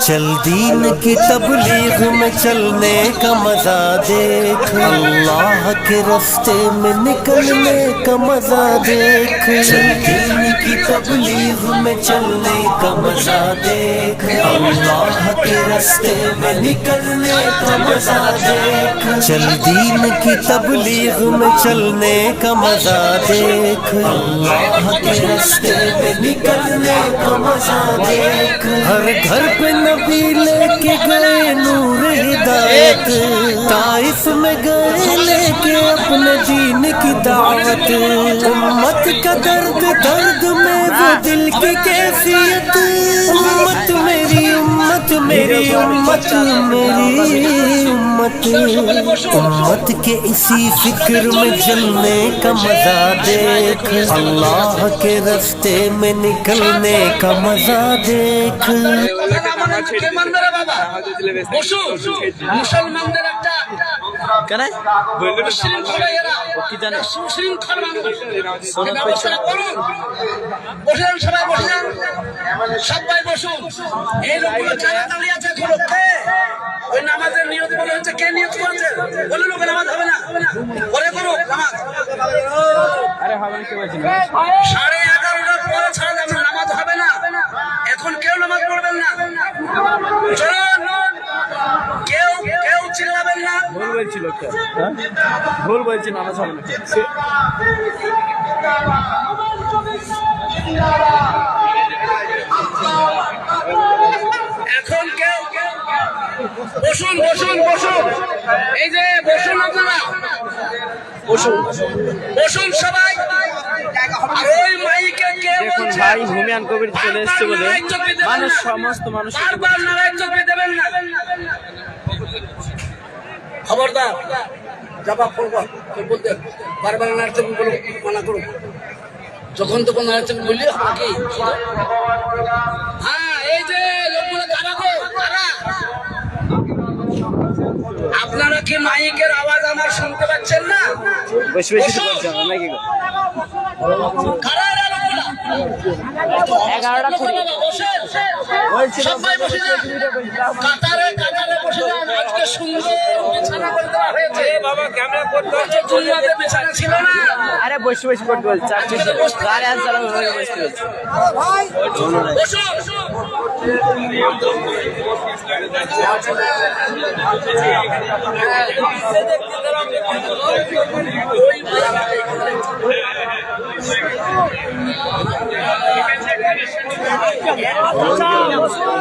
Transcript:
चल दीन की तबलीग में चलने का मजा देख, अल्लाह के रास्ते में निकलने का मजा देख। चल दीन की तबलीग में चलने का मजा देख, अल्लाह के रास्ते में निकलने का मजा देख। चल दीन की तबलीग में चलने का मजा देख, अल्लाह के रास्ते में निकलने का मजा देख। हर घर पे नबी लेके गए नूर हिदायत, ताइफ में गए लेके अपने दीन की दावत। उम्मत का दर्द दर्द में वो दिल की कैफियत, उम्मत मेरी उम्मत मेरी उम्मत मेरी उम्मत। उम्मत के इसी फिक्र में चलने का मजा देख, अल्लाह के रास्ते में निकलने का मजा देख। মুসলমানদের একটা সবাই বসুন। এই লোকগুলো যারা দাঁড়িয়ে আছে ওই নামাজের নিয়ত বলে হচ্ছে, কে নিয়ত করেছে? বলে লোক নামাজ হবে না, পরে করুক নামাজ। 11:30 পরে ছাড়া যাবে, নামাজ হবে না। এখন কেউ নামাজ পড়বেন না, চলুন। কেউ কেউ চিল্লাবেন না। ভুল বলছিল, ভুল বলছি, নামাজ হবে না। এখন কেউ বসুন বসুন বসুন, এই যে বসুন, আপনারা বসুন বসুন সবাই। ওই মাইকে কে দেখুন ভাই, হুমায়ুন কবির চলে এসছে বলে মানুষ, সমস্ত মানুষ বারবার নারায় চোখে দেবেন না। খবরদার, জবাব করবো বলতে বারবার নারায় চোখ বলো, মানা করুন। যখন তখন নারায় চোখ বললি আগে। হ্যাঁ, এই যে লোকগুলো কারা গো, কারা? আপনারা কি মাইকের আওয়াজ আমার শুনতে পাচ্ছেন না? বেশি বেশি বলছেন নাকি? কারা এরা লোকগুলা? 11:20 সবাই বসে যান, কাতারে কাতারে বসে যান। আজকে সুন্দর বিছানা করে দেওয়া হয়েছে। বাবা ক্যামেরা করতে হচ্ছে, জুম্মাতে বিছানা ছিল না। আরে বসে বসে করতে বলছে, গাড়ি আর চালাবো বসে বসে ভাই বসুন।